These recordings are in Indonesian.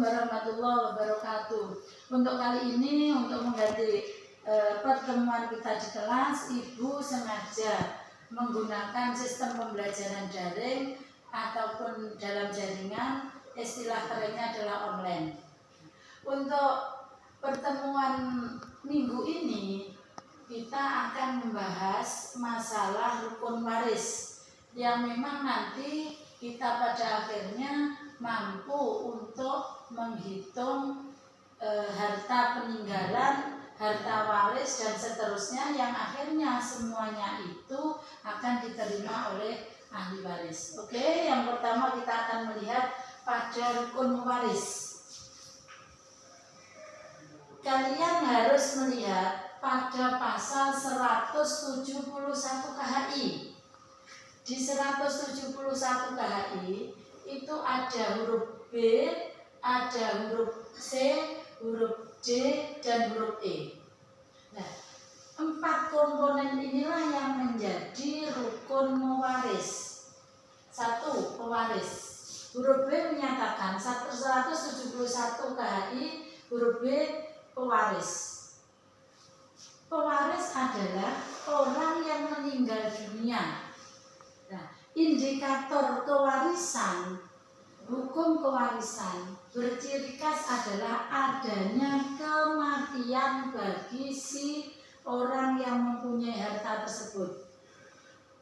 warahmatullahi wabarakatuh. Untuk kali ini, untuk mengganti pertemuan kita di kelas, Ibu sengaja menggunakan sistem pembelajaran daring ataupun dalam jaringan, istilah kerennya adalah online. Untuk pertemuan minggu ini, kita akan membahas masalah rukun waris yang memang nanti kita pada akhirnya mampu untuk menghitung harta peninggalan, harta waris dan seterusnya yang akhirnya semuanya itu akan diterima oleh ahli waris. Oke, yang pertama kita akan melihat pada rukun waris. Kalian harus melihat pada pasal 171 KHI. Di 171 KHI itu ada huruf B, ada huruf C, huruf D, dan huruf E. Nah, 4 komponen inilah yang menjadi rukun mewaris. 1. Pewaris. Huruf B menyatakan 171 KHI, huruf B pewaris. Pewaris adalah orang yang meninggal dunia. Nah, indikator kewarisan, hukum kewarisan berciri khas adalah adanya kematian bagi si orang yang mempunyai harta tersebut.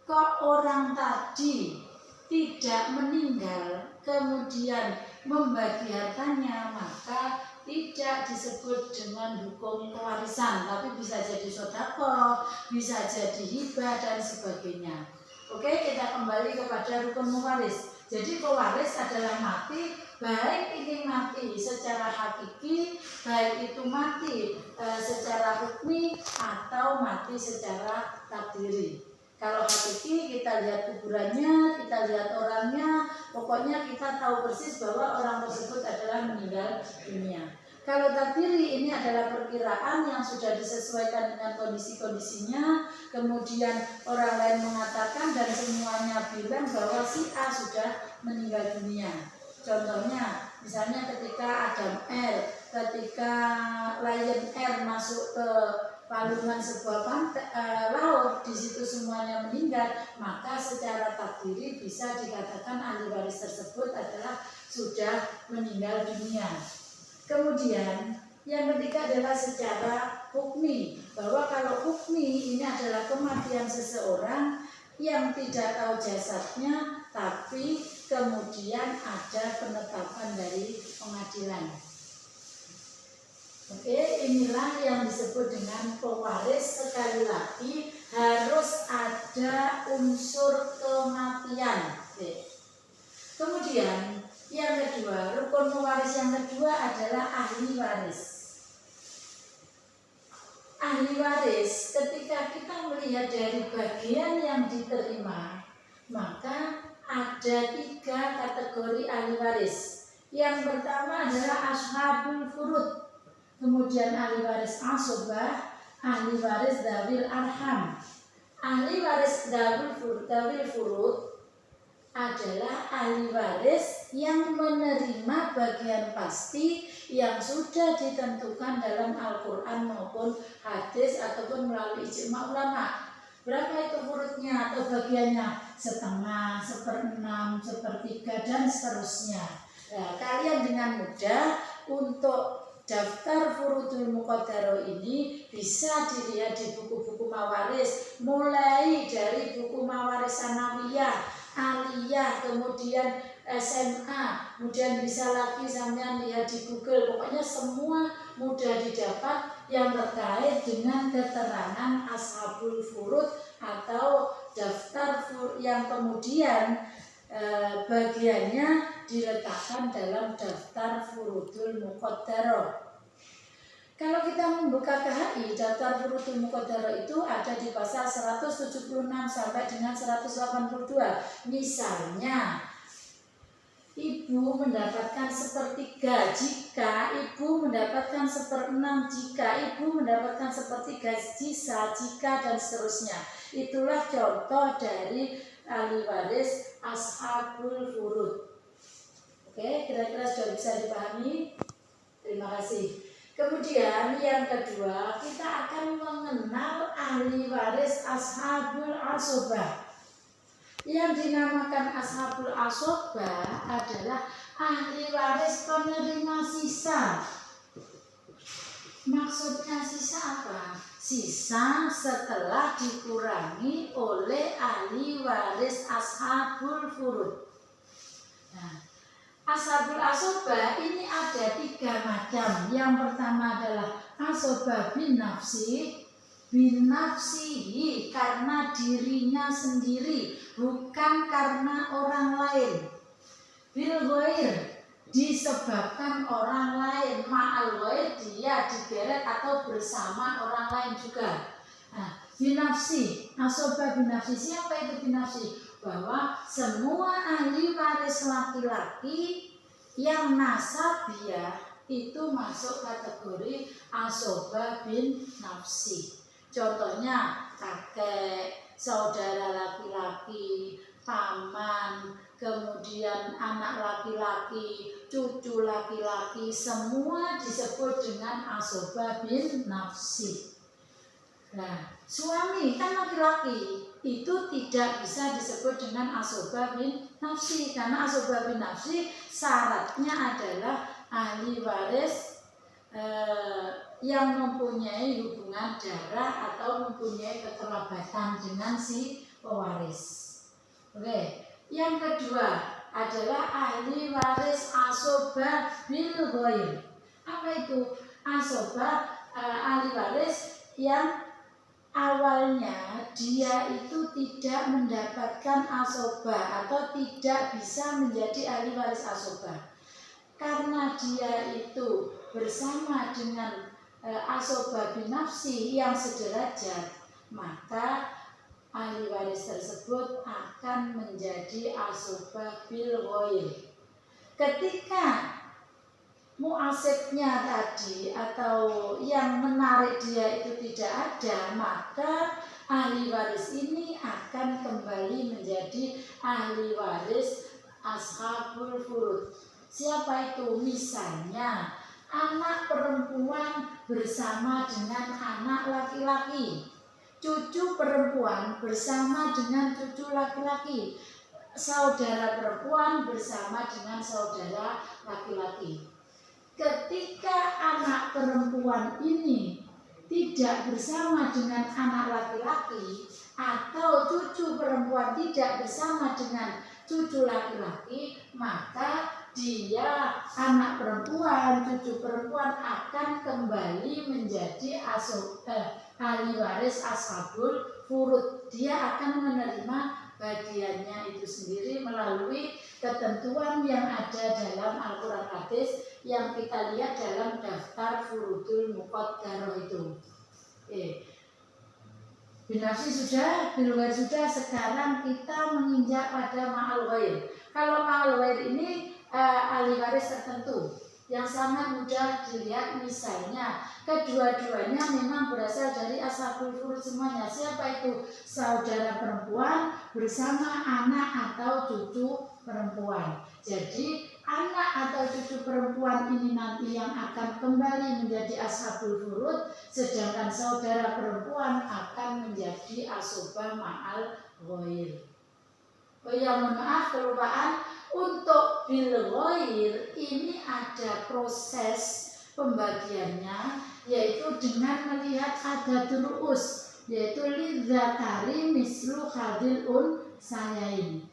Kok orang tadi tidak meninggal kemudian membagi hartanya, maka tidak disebut dengan hukum kewarisan, tapi bisa jadi sedekah, bisa jadi hibah dan sebagainya. Oke, kita kembali kepada rukun mewaris. Jadi pewaris adalah mati, baik ini mati secara hakiki, baik itu mati secara hukmi atau mati secara takdiri. Kalau hakiki kita lihat kuburannya, kita lihat orangnya, pokoknya kita tahu persis bahwa orang tersebut adalah meninggal dunia. Kalau takdiri ini adalah perkiraan yang sudah disesuaikan dengan kondisi-kondisinya, kemudian orang lain mengatakan dan semuanya bilang bahwa si A sudah meninggal dunia. Contohnya, misalnya ketika Adam R, ketika Lion R masuk ke palungan sebuah laut, di situ semuanya meninggal, maka secara takdiri bisa dikatakan ahli waris tersebut adalah sudah meninggal dunia. Kemudian yang ketiga adalah secara hukmi, bahwa kalau hukmi ini adalah kematian seseorang yang tidak tahu jasadnya, tapi kemudian ada penetapan dari pengadilan. Oke, inilah yang disebut dengan pewaris. Sekali lagi harus ada unsur kematian. Oke. Kemudian yang kedua, rukun pewaris yang kedua adalah ahli waris. Ahli waris, ketika kita melihat dari bagian yang diterima, maka ada 3 kategori ahli waris. Yang pertama adalah ashabul furud, kemudian ahli waris asobah, ahli waris dawil arham. Ahli waris dawil furud adalah ahli waris yang menerima bagian pasti yang sudah ditentukan dalam Al-Quran maupun hadis ataupun melalui ijma ulama. Berapa itu furudnya atau bagiannya? Setengah, 1/6, 1/3 dan seterusnya. Nah, kalian dengan mudah untuk daftar furudul muqaddarah ini bisa dilihat di buku-buku mawaris, mulai dari buku mawaris sanawiyah, aliyah, kemudian SMA, kemudian bisa lagi sampean lihat di Google. Pokoknya semua mudah didapat yang terkait dengan keterangan ashabul furud atau daftar yang kemudian bagiannya diletakkan dalam daftar furudul muqaddarah. Kalau kita membuka KHI, daftar furudul muqaddarah itu ada di pasal 176 sampai dengan 182. Misalnya, ibu mendapatkan 1/3 jika ibu mendapatkan 1/6 jika ibu mendapatkan 1/3 sisa jika dan seterusnya. Itulah contoh dari ahli waris ashabul furud. Oke, kira-kira sudah bisa dipahami? Terima kasih. Kemudian yang kedua, kita akan mengenal ahli waris ashabul asobah. Yang dinamakan ashabul asobah adalah ahli waris penerima sisa. Maksudnya sisa apa? Sisa setelah dikurangi oleh ahli waris ashabul furud. Nah, ashabul asobah ini ada 3 macam. Yang pertama adalah asobah bin nafsihi karena dirinya sendiri, bukan karena orang lain. Bil ghair disebabkan orang lain, ma'al ghair dia digeret atau bersama orang lain juga. Nah, binafsi, asobah binafsi, siapa itu binafsi? Bahwa semua ahli waris laki-laki yang nasabiah itu masuk kategori asobah bin nafsi. Contohnya kakek, saudara laki-laki, paman, kemudian anak laki-laki, cucu laki-laki, semua disebut dengan asobah bin nafsi. Nah, suami kan laki-laki, itu tidak bisa disebut dengan asobah bin nafsi, karena asobah bin nafsi syaratnya adalah ahli waris yang mempunyai hubungan darah atau mempunyai kekerabatan dengan si pewaris. Oke. Yang kedua adalah ahli waris asobah bil ghair. Apa itu? Asobah ahli waris yang awalnya dia itu tidak mendapatkan asobah atau tidak bisa menjadi ahli waris asobah. Karena dia itu bersama dengan asobah bin nafsi yang sederajat, maka ahli waris tersebut akan menjadi asobah bil ghair. Ketika muasibnya tadi atau yang menarik dia itu tidak ada, maka ahli waris ini akan kembali menjadi ahli waris ashabul furud. Siapa itu? Misalnya anak perempuan bersama dengan anak laki-laki, cucu perempuan bersama dengan cucu laki-laki, saudara perempuan bersama dengan saudara laki-laki. Ketika anak perempuan ini tidak bersama dengan anak laki-laki atau cucu perempuan tidak bersama dengan cucu laki-laki, maka dia anak perempuan, cucu perempuan akan kembali menjadi ahli waris ashabul furud. Dia akan menerima bagiannya itu sendiri melalui ketentuan yang ada dalam Al-Quran hadis yang kita lihat dalam daftar furudul muqaddarah itu. Binafsi sudah, bil ghair sudah, sekarang kita menginjak pada ma'al ghair. Kalau ma'al ghair ini ahli waris tertentu yang sangat mudah dilihat, misalnya kedua-duanya memang berasal dari ashabul furud semuanya. Siapa itu? Saudara perempuan bersama anak atau cucu perempuan. Jadi anak atau cucu perempuan ini nanti yang akan kembali menjadi ashabul furud, sedangkan saudara perempuan akan menjadi asobah ma'al ghair. Oh ya, mohon maaf kelupaan. Untuk bil ghair ini ada proses pembagiannya, yaitu dengan melihat adadul ru'us, yaitu lidzakari mislu hadil unsayain.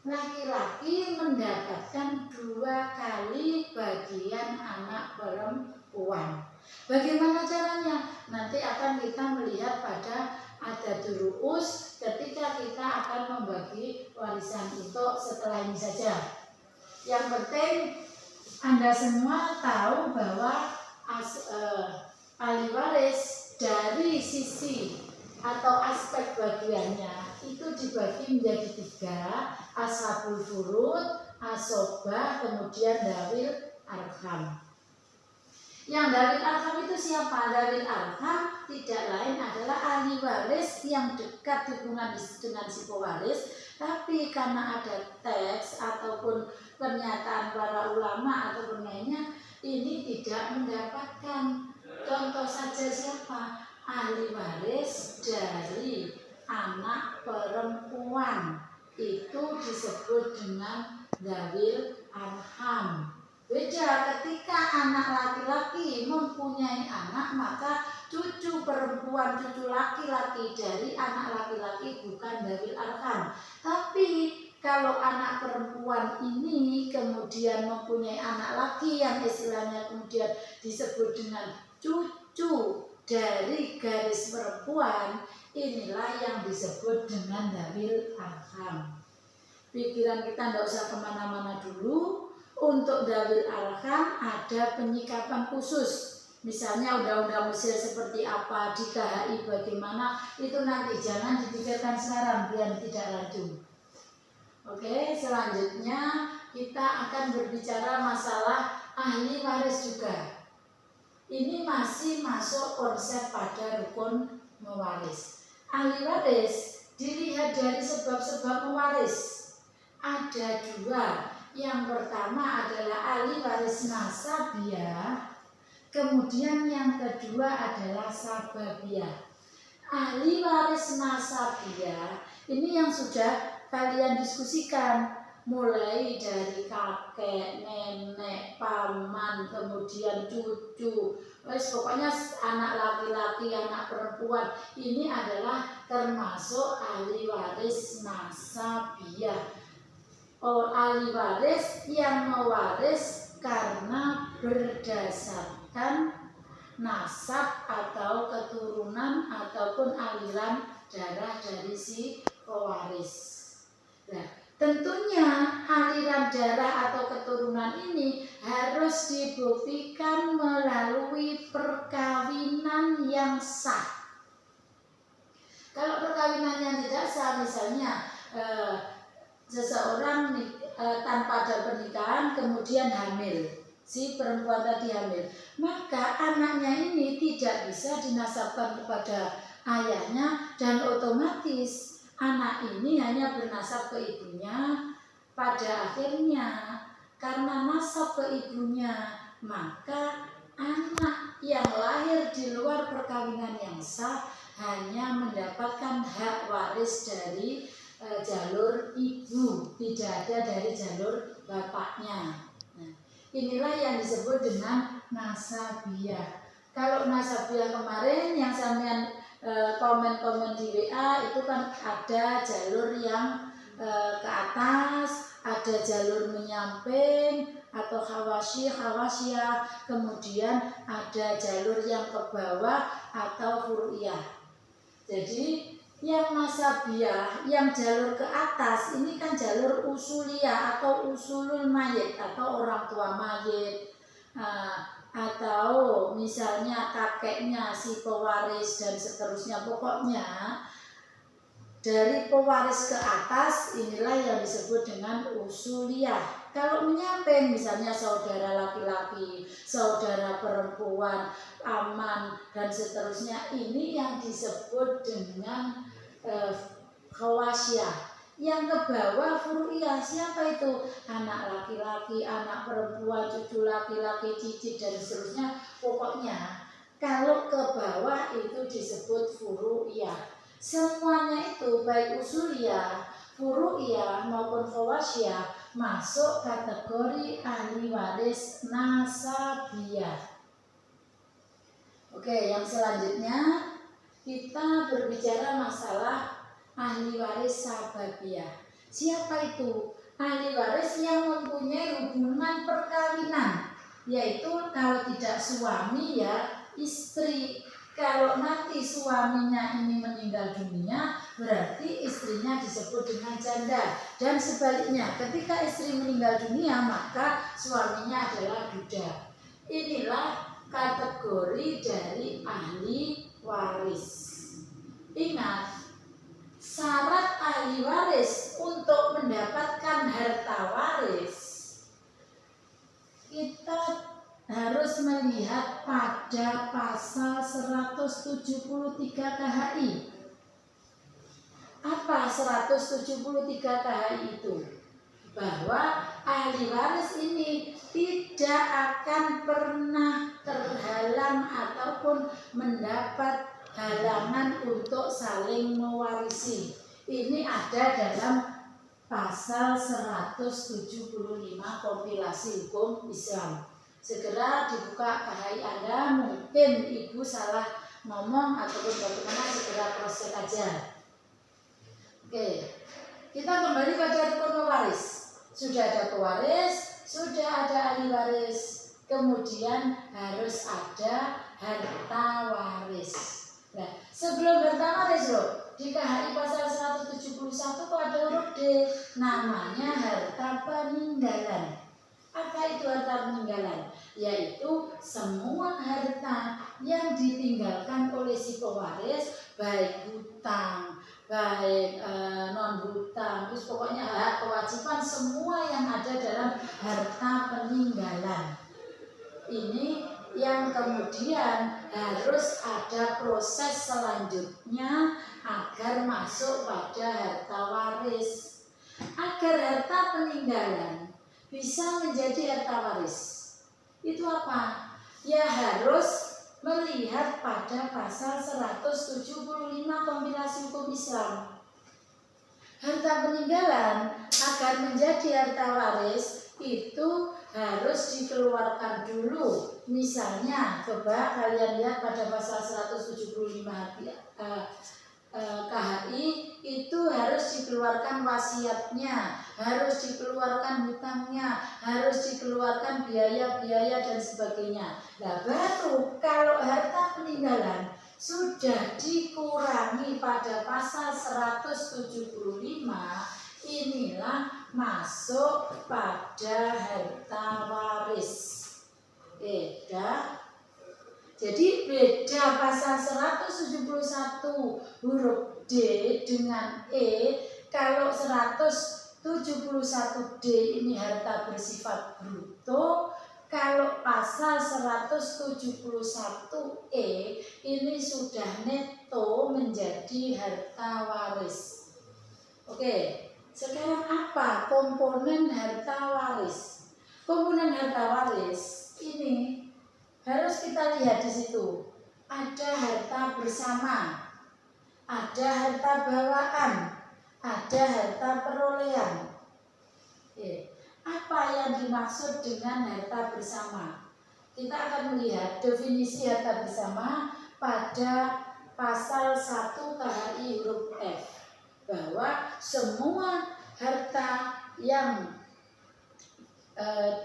Laki-laki mendapatkan 2 kali bagian anak perempuan. Bagaimana caranya? Nanti akan kita melihat pada adadul ru'us ketika kita akan membagi warisan itu setelah ini saja. Yang penting Anda semua tahu bahwa ahli waris dari sisi atau aspek bagiannya itu dibagi menjadi 3, ashabul furud, asobah, kemudian dawil arham. Yang dawil arham itu siapa? Dawil arham tidak lain adalah ahli waris yang dekat hubungan dengan si pewaris, tapi karena ada teks ataupun pernyataan para ulama atau lainnya ini tidak mendapatkan. Contoh saja siapa? Ahli waris dari anak perempuan itu disebut dengan dzawil arham. Beda ketika anak laki-laki mempunyai anak, maka cucu perempuan, cucu laki-laki dari anak laki-laki bukan dzawil arham. Tapi kalau anak perempuan ini kemudian mempunyai anak laki yang istilahnya kemudian disebut dengan cucu dari garis perempuan, inilah yang disebut dengan dzawil arham. Pikiran kita tidak usah kemana-mana dulu. Untuk dzawil arham ada penyikapan khusus. Misalnya undang-undang Mesir seperti apa, di KHI bagaimana, itu nanti jangan dipikirkan sekarang biar tidak rancu. Oke, selanjutnya kita akan berbicara masalah ahli waris juga. Ini masih masuk konsep pada rukun mewaris. Ahli waris dilihat dari sebab-sebab mewaris. Ada dua. Yang pertama adalah ahli waris nasabiah, kemudian yang kedua adalah sababiah. Ahli waris nasabiah ini yang sudah kalian diskusikan, mulai dari kakek, nenek, paman, kemudian cucu, pokoknya anak laki-laki, anak perempuan, ini adalah termasuk ahli waris nasabiah. Ahli waris yang mewaris karena berdasarkan nasab atau keturunan ataupun aliran darah dari si pewaris. Nah, tentunya aliran darah atau keturunan ini harus dibuktikan melalui perkawinan yang sah. Kalau perkawinan yang tidak sah, misalnya seseorang tanpa ada pernikahan kemudian hamil, si perempuan tadi hamil, maka anaknya ini tidak bisa dinasabkan kepada ayahnya dan otomatis anak ini hanya bernasab ke ibunya. Pada akhirnya karena nasab ke ibunya, maka anak yang lahir di luar perkawinan yang sah hanya mendapatkan hak waris dari jalur ibu, tidak ada dari jalur bapaknya. Nah, inilah yang disebut dengan nasabiah. Kalau nasabiah kemarin yang sampean komen-komen di WA itu kan ada jalur yang ke atas, ada jalur menyamping atau hawasyah, kemudian ada jalur yang ke bawah atau furu'iyah. Jadi yang nasabiah, yang jalur ke atas ini kan jalur usuliyah atau usulul mayit atau orang tua mayit, atau misalnya kakeknya si pewaris dan seterusnya. Pokoknya dari pewaris ke atas inilah yang disebut dengan usuliyah. Kalau menyamping misalnya saudara laki-laki, saudara perempuan, paman dan seterusnya, ini yang disebut dengan khawasyah. Yang ke bawah furu'iyah, siapa itu? Anak laki-laki, anak perempuan, cucu laki-laki, cicit dan seterusnya. Pokoknya kalau ke bawah itu disebut furu'iyah. Semuanya itu baik usuliyah, furu'iyah maupun khawasyah masuk kategori ahli waris nasabiah. Oke, yang selanjutnya kita berbicara masalah ahli waris sababiah. Siapa itu? Ahli waris yang mempunyai hubungan perkawinan, yaitu kalau tidak suami ya istri. Kalau nanti suaminya ini meninggal dunia, berarti istrinya disebut dengan janda. Dan sebaliknya, ketika istri meninggal dunia, maka suaminya adalah duda. Inilah kategori dari ahli waris. Ingat, syarat ahli waris untuk mendapatkan harta waris, kita harus melihat pada pasal 173 KHI. Apa 173 KHI itu? bahwa ahli waris ini tidak akan pernah terhalang ataupun mendapat halangan untuk saling mewarisi. Ini ada dalam pasal 175 kompilasi hukum Islam. Segera dibuka KHI Anda, mungkin Ibu salah ngomong ataupun bagaimana, segera proses aja. Oke, kita kembali pada rukun pewaris. Sudah ada pewaris, sudah ada ahli waris, kemudian harus ada harta waris. Nah, sebelum harta waris loh, di KHI pasal 171 kok ada huruf D, namanya harta peninggalan. Apa itu harta peninggalan? Yaitu semua harta yang ditinggalkan oleh si pewaris, baik hutang, baik non hutang, terus pokoknya hak kewajiban semua yang ada dalam harta peninggalan. Ini yang kemudian harus ada proses selanjutnya agar masuk pada harta waris. Agar harta peninggalan bisa menjadi harta waris, itu apa? Ya harus melihat pada pasal 175 kompilasi hukum Islam. Harta peninggalan agar menjadi harta waris itu harus dikeluarkan dulu. Misalnya, coba kalian lihat pada pasal 175 KHI itu harus dikeluarkan wasiatnya, harus dikeluarkan hutangnya, harus dikeluarkan biaya-biaya dan sebagainya. Nah, baru kalau harta peninggalan sudah dikurangi pada pasal 175, inilah masuk pada harta waris. Beda. Jadi beda pasal 171 huruf D dengan E. Kalau 171D ini harta bersifat bruto, kalau pasal 171E ini sudah neto menjadi harta waris. Oke, sekarang apa komponen harta waris? Komponen harta waris ini harus kita lihat di situ. Ada harta bersama, ada harta bawaan, ada harta perolehan. Apa yang dimaksud dengan harta bersama? Kita akan melihat definisi harta bersama pada pasal 1 KHI huruf F, bahwa semua harta yang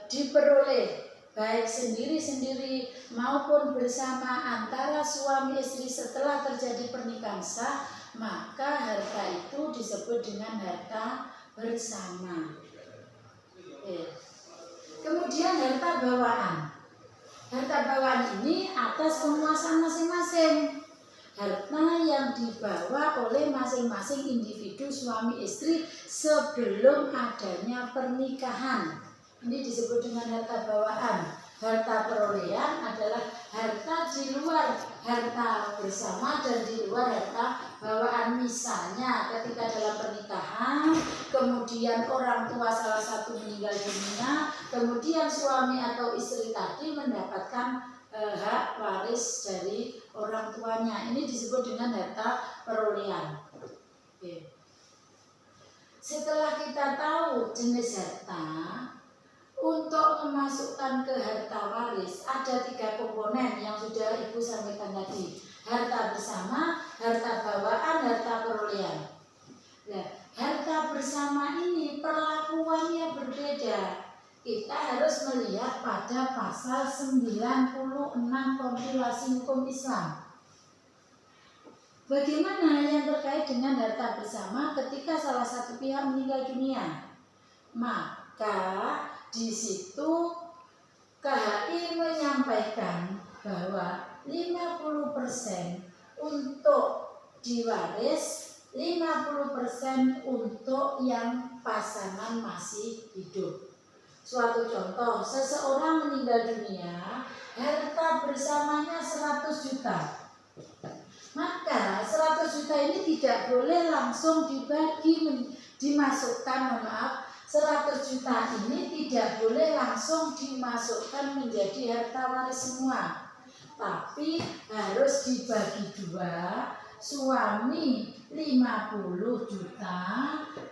diperoleh baik sendiri-sendiri maupun bersama antara suami istri setelah terjadi pernikahan sah, maka harta itu disebut dengan harta bersama. Kemudian harta bawaan. Harta bawaan ini atas penguasaan masing-masing. Harta yang dibawa oleh masing-masing individu suami istri sebelum adanya pernikahan. Ini disebut dengan harta bawaan. Harta perolehan adalah harta di luar harta bersama dan di luar harta bawaan. Misalnya ketika dalam pernikahan, kemudian orang tua salah satu meninggal dunia, kemudian suami atau istri tadi mendapatkan hak waris dari orang tuanya. Ini disebut dengan harta perolehan. Setelah kita tahu jenis harta, untuk memasukkan ke harta waris ada 3 komponen yang sudah Ibu sampaikan tadi. Harta bersama, harta bawaan, harta perolehan. Nah, harta bersama ini perlakuannya berbeda. Kita harus melihat pada pasal 96 kompilasi hukum Islam. Bagaimana yang terkait dengan harta bersama ketika salah satu pihak meninggal dunia? Maka di situ KHI menyampaikan bahwa 50% untuk diwaris, 50% untuk yang pasangan masih hidup. Suatu contoh, seseorang meninggal dunia, harta bersamanya 100 juta. Maka 100 juta ini tidak boleh langsung dibagi, dimasukkan, 100 juta ini tidak boleh langsung dimasukkan menjadi harta waris semua, tapi harus dibagi dua, suami 50 juta,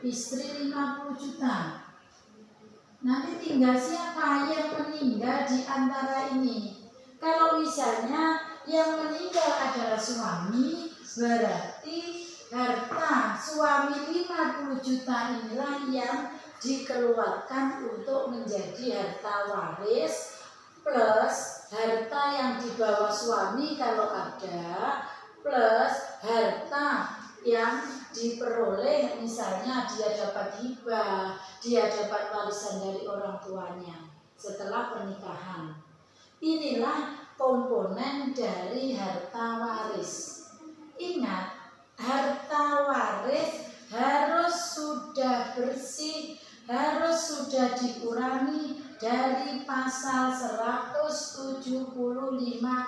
istri 50 juta. Nanti tinggal siapa yang meninggal di antara ini. Kalau misalnya yang meninggal adalah suami, berarti harta suami 50 juta inilah yang dikeluarkan untuk menjadi harta waris, plus harta yang dibawa suami kalau ada, plus harta yang diperoleh, misalnya dia dapat hibah, dia dapat warisan dari orang tuanya setelah pernikahan. Inilah komponen dari harta waris. Ingat, harta waris harus sudah bersih, harus sudah dikurangi dari pasal 175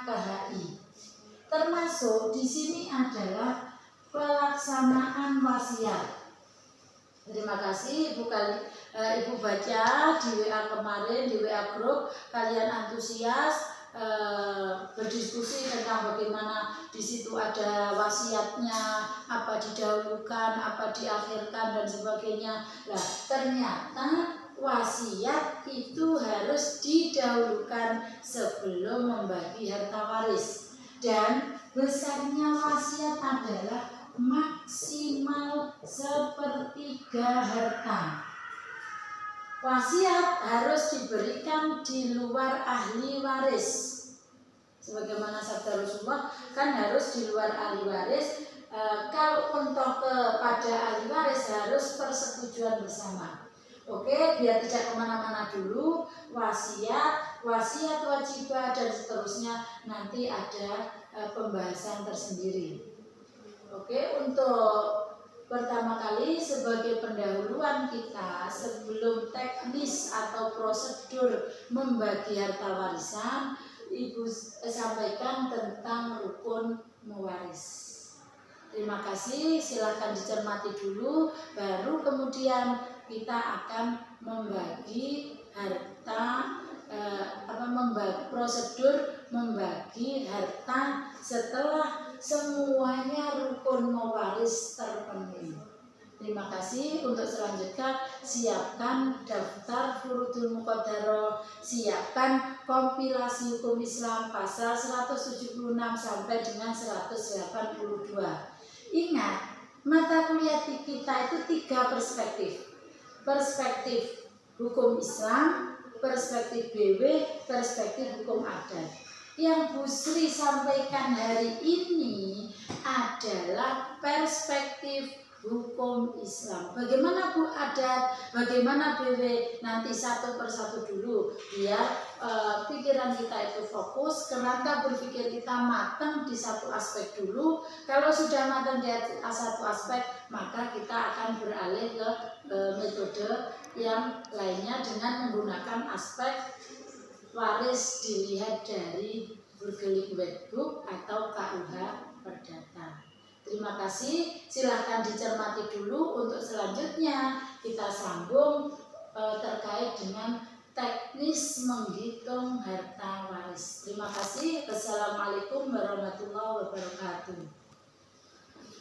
KHI. Termasuk di sini adalah pelaksanaan wasiat. Terima kasih Ibu baca di WA kemarin, di WA grup, kalian antusias berdiskusi tentang bagaimana di situ ada wasiatnya, apa didahulukan, apa diakhirkan dan sebagainya. Nah, ternyata wasiat itu harus didahulukan sebelum membagi harta waris. Dan besarnya wasiat adalah maksimal 1/3 harta. Wasiat harus diberikan di luar ahli waris. Sebagaimana sabda Rasulullah, kan harus di luar ahli waris. Kalau untuk kepada ahli waris harus persetujuan bersama. Oke, biar tidak kemana-mana dulu, wasiat wajibah dan seterusnya nanti ada pembahasan tersendiri. Oke, untuk pertama kali sebagai pendahuluan kita sebelum teknis atau prosedur membagi harta warisan, Ibu sampaikan tentang rukun mewaris. Terima kasih, silakan dicermati dulu, baru kemudian kita akan membagi harta, prosedur membagi harta setelah semuanya rukun mewaris terpenuhi. Terima kasih. Untuk selanjutnya siapkan daftar furudul muqaddarah, siapkan kompilasi hukum Islam pasal 176 sampai dengan 182. Ingat, mata kuliah kita itu 3 perspektif. Perspektif hukum Islam, perspektif BW, perspektif hukum adat. Yang Bu Sri sampaikan hari ini adalah perspektif hukum Islam. Bagaimana Bu adat, bagaimana BW, nanti satu persatu dulu biar pikiran kita itu fokus, kerangka berpikir kita matang di satu aspek dulu. Kalau sudah matang di satu aspek, maka kita akan beralih ke metode yang lainnya dengan menggunakan aspek waris dilihat dari Burgerling Wetbook atau KUH Perdata. Terima kasih, silahkan dicermati dulu. Untuk selanjutnya kita sambung terkait dengan teknis menghitung harta waris. Terima kasih. Wassalamualaikum warahmatullahi wabarakatuh.